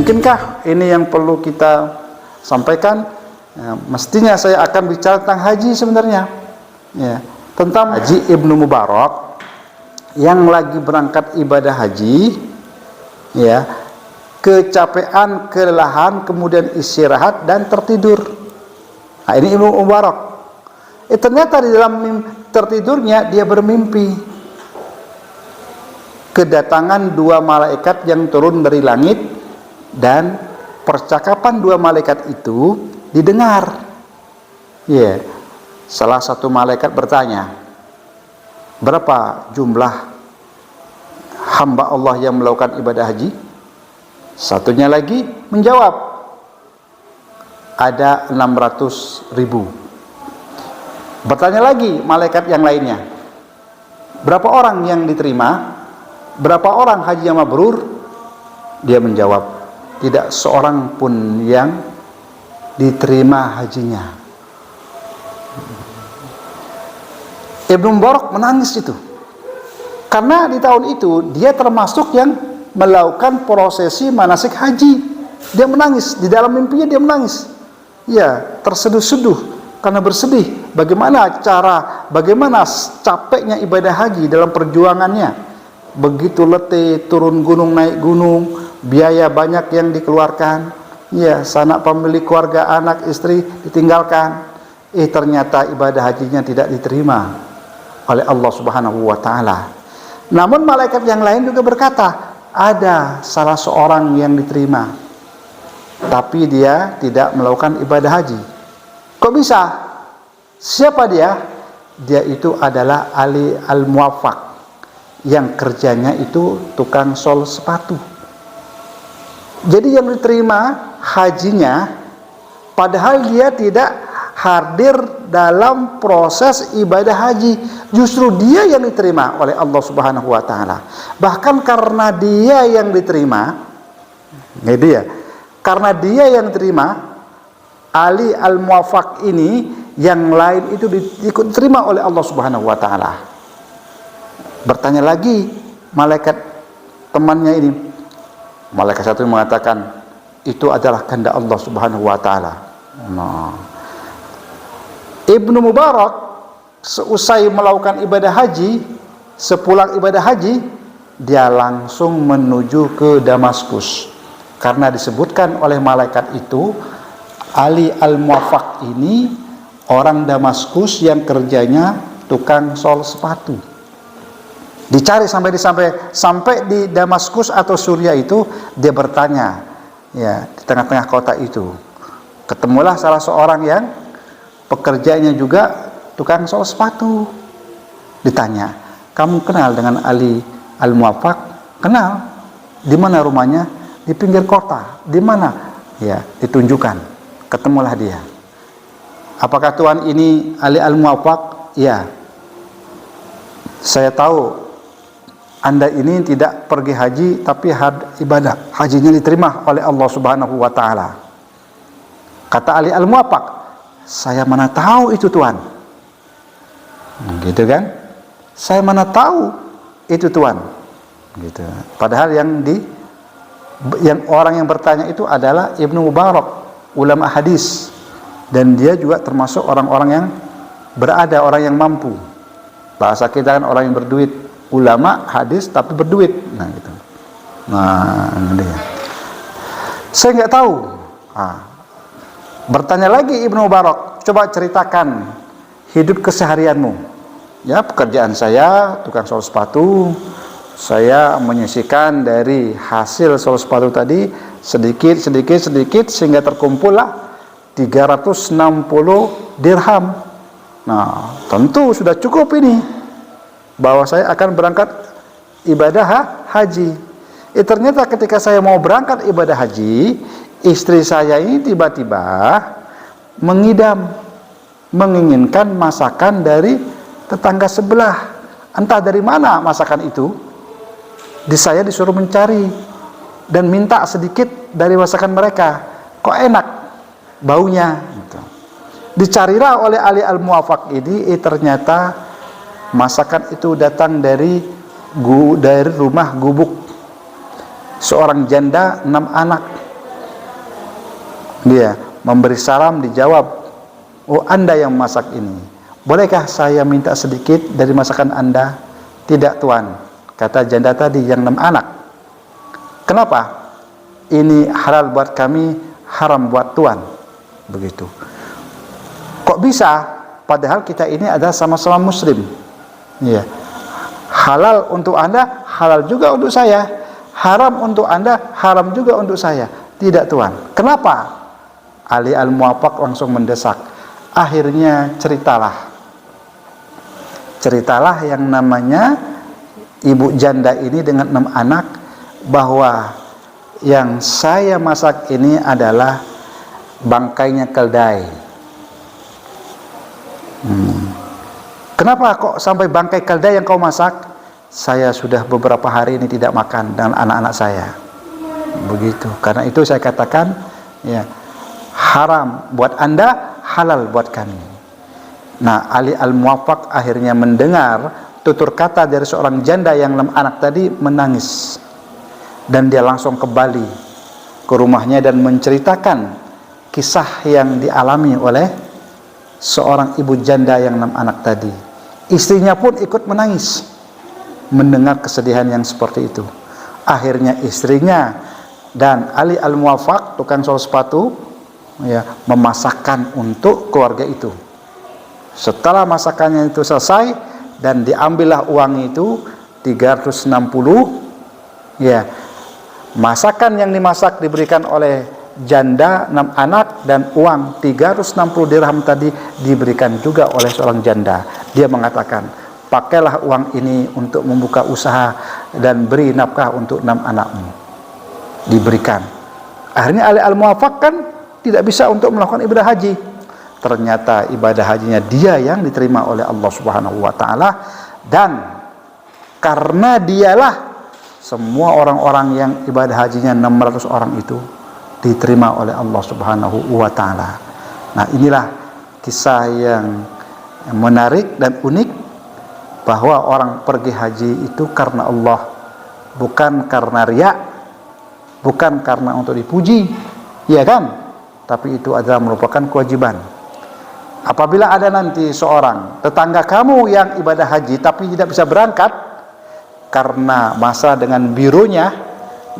Mungkinkah ini yang perlu kita sampaikan? Ya, mestinya saya akan bicara tentang haji sebenarnya, ya, tentang Haji Ibnu Mubarak yang lagi berangkat ibadah haji, ya, kecapean, kelelahan, kemudian istirahat dan tertidur. Nah, ini Ibnu Mubarak. Ternyata di dalam tertidurnya dia bermimpi kedatangan dua malaikat yang turun dari langit, dan percakapan dua malaikat itu didengar. Ya, salah satu malaikat bertanya, berapa jumlah hamba Allah yang melakukan ibadah haji? Satunya lagi menjawab, ada 600.000. Bertanya lagi malaikat yang lainnya, berapa orang yang diterima? Berapa orang haji yang mabrur? Dia menjawab, tidak seorang pun yang diterima hajinya. Ibnu Mubarak menangis itu, karena di tahun itu dia termasuk yang melakukan prosesi manasik haji. Dia menangis, di dalam mimpinya dia menangis, ya, terseduh-seduh karena bersedih bagaimana capeknya ibadah haji dalam perjuangannya. Begitu letih, turun gunung, naik gunung, biaya banyak yang dikeluarkan, ya, sanak pemilik keluarga, anak, istri ditinggalkan. Ternyata ibadah hajinya tidak diterima oleh Allah Subhanahu wa ta'ala. Namun malaikat yang lain juga berkata, ada salah seorang yang diterima, tapi dia tidak melakukan ibadah haji. Kok bisa? Siapa dia? Dia itu adalah Ali Al-Muwaffaq, yang kerjanya itu tukang sol sepatu. Jadi yang diterima hajinya, padahal dia tidak hadir dalam proses ibadah haji. Justru dia yang diterima oleh Allah Subhanahu wa ta'ala. Bahkan karena dia yang diterima, karena dia yang diterima, Ali Al-Muwaffaq ini, yang lain itu ikut diterima oleh Allah Subhanahu wa ta'ala. Bertanya lagi malaikat temannya ini, malaikat satu mengatakan, itu adalah kehendak Allah Subhanahu wa ta'ala. Nah, Ibnu Mubarak seusai melakukan ibadah haji, sepulang ibadah haji, dia langsung menuju ke Damaskus, karena disebutkan oleh malaikat itu, Ali Al-Muwaffaq ini orang Damaskus yang kerjanya tukang sol sepatu. Dicari sampai di Damaskus atau Suriah itu, dia bertanya, ya, di tengah-tengah kota itu ketemulah salah seorang yang pekerjaannya juga tukang sol sepatu. Ditanya, kamu kenal dengan Ali Al-Muwaffaq? Kenal. Di mana rumahnya? Di pinggir kota. Di mana? Ya, ditunjukkan. Ketemulah dia. Apakah Tuhan ini Ali Al-Muwaffaq? Ya. Saya tahu Anda ini tidak pergi haji, tapi ibadah hajinya diterima oleh Allah Subhanahu wa ta'ala. Kata Ali Al-Muwaffaq, saya mana tahu itu Tuhan. Gitu kan? Saya mana tahu itu Tuhan. Gitu. Padahal yang orang yang bertanya itu adalah Ibnu Mubarak, ulama hadis, dan dia juga termasuk orang-orang yang berada, orang yang mampu. Bahasa kita kan orang yang berduit, ulama hadis tapi berduit. Nah, gitu. Nah, ini dia. Saya nggak tahu. Bertanya lagi Ibnu Mubarak, coba ceritakan hidup keseharianmu. Ya, pekerjaan saya tukang sol sepatu. Saya menyisihkan dari hasil sol sepatu tadi sedikit sehingga terkumpullah 360 dirham. Nah, tentu sudah cukup ini bahwa saya akan berangkat ibadah haji. Ternyata ketika saya mau berangkat ibadah haji, istri saya ini tiba-tiba mengidam, menginginkan masakan dari tetangga sebelah. Entah dari mana masakan itu. Saya disuruh mencari dan minta sedikit dari masakan mereka. Kok enak baunya gitu. Dicarilah oleh Ali Al-Muwaffaq ini, ternyata masakan itu datang dari rumah gubuk seorang janda 6 anak. Dia memberi salam, dijawab, "Oh, Anda yang masak ini. Bolehkah saya minta sedikit dari masakan Anda?" "Tidak, Tuan," kata janda tadi yang 6 anak. "Kenapa?" "Ini halal buat kami, haram buat Tuan." Begitu. Kok bisa? Padahal kita ini adalah sama-sama muslim. Ya. Halal untuk Anda, halal juga untuk saya. Haram untuk Anda, haram juga untuk saya. "Tidak, Tuan." "Kenapa?" Ali Al-Muwaffaq langsung mendesak. Akhirnya ceritalah yang namanya ibu janda ini dengan 6 anak bahwa yang saya masak ini adalah bangkainya keldai. "Kenapa kok sampai bangkai keldai yang kau masak?" "Saya sudah beberapa hari ini tidak makan dengan anak-anak saya." Begitu. Karena itu saya katakan, ya, haram buat Anda, halal buat kami. Nah, Ali Al-Muwaffaq akhirnya mendengar tutur kata dari seorang janda yang 6 anak tadi, menangis. Dan dia langsung kembali ke rumahnya dan menceritakan kisah yang dialami oleh seorang ibu janda yang 6 anak tadi. Istrinya pun ikut menangis mendengar kesedihan yang seperti itu. Akhirnya istrinya dan Ali Al-Muwaffaq, tukang sol sepatu, ya, memasakkan untuk keluarga itu. Setelah masakannya itu selesai dan diambillah uang itu 360, ya, masakan yang dimasak diberikan oleh janda 6 anak dan uang 360 dirham tadi diberikan juga oleh seorang janda. Dia mengatakan, "Pakailah uang ini untuk membuka usaha dan beri nafkah untuk 6 anakmu." Diberikan. Akhirnya Ali Al-Muwaffaq kan tidak bisa untuk melakukan ibadah haji. Ternyata ibadah hajinya dia yang diterima oleh Allah Subhanahu wa taala, dan karena dialah semua orang-orang yang ibadah hajinya 600 orang itu diterima oleh Allah Subhanahu wa taala. Nah, inilah kisah yang menarik dan unik, bahwa orang pergi haji itu karena Allah, bukan karena riya, bukan karena untuk dipuji, ya kan? Tapi itu adalah merupakan kewajiban. Apabila ada nanti seorang tetangga kamu yang ibadah haji tapi tidak bisa berangkat karena masalah dengan bironya,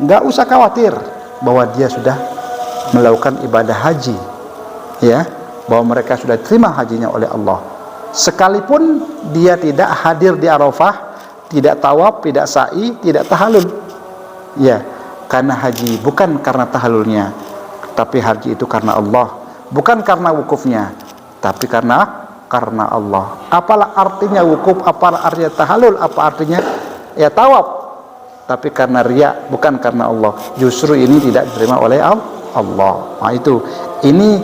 nggak usah khawatir bahwa dia sudah melakukan ibadah haji, ya, bahwa mereka sudah terima hajinya oleh Allah. Sekalipun dia tidak hadir di Arafah, tidak tawaf, tidak sa'i, tidak tahallul, ya, karena haji bukan karena tahallulnya, tapi haji itu karena Allah, bukan karena wukufnya, tapi karena Allah. Apalah artinya wukuf, apalah artinya tahallul, apa artinya ya tawaf, tapi karena riya, bukan karena Allah. Justru ini tidak diterima oleh Allah. Nah, ini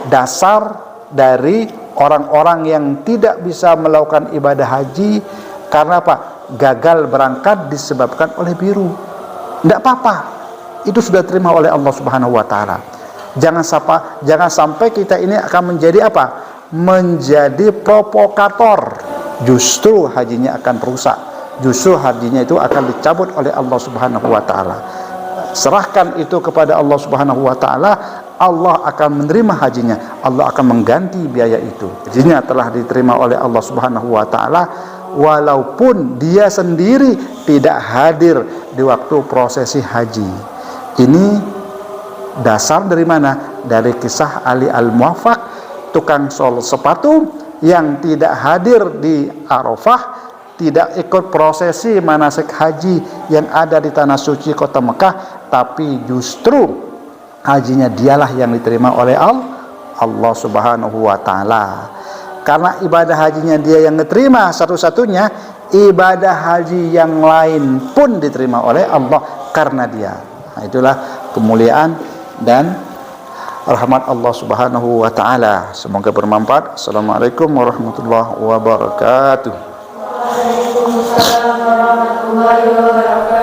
dasar dari orang-orang yang tidak bisa melakukan ibadah haji karena apa? Gagal berangkat disebabkan oleh biru. Tidak apa-apa, itu sudah terima oleh Allah Subhanahu wa taala. Jangan sampai kita ini akan menjadi apa? Menjadi provokator. Justru hajinya akan rusak. Justru hajinya itu akan dicabut oleh Allah Subhanahu wa taala. Serahkan itu kepada Allah Subhanahu wa taala, Allah akan menerima hajinya, Allah akan mengganti biaya itu. Hajinya telah diterima oleh Allah Subhanahu wa taala walaupun dia sendiri tidak hadir di waktu prosesi haji. Ini dasar dari mana? Dari kisah Ali Al-Muwaffaq, tukang sol sepatu yang tidak hadir di Arafah, tidak ikut prosesi manasik haji yang ada di tanah suci kota Mekah, tapi justru hajinya dialah yang diterima oleh Allah Subhanahu wa taala. Karena ibadah hajinya dia yang diterima satu-satunya, ibadah haji yang lain pun diterima oleh Allah karena dia. Nah, itulah kemuliaan dan rahmat Allah Subhanahu wa taala. Semoga bermanfaat. Assalamualaikum warahmatullahi wabarakatuh. Waalaikumsalam warahmatullahi wabarakatuh.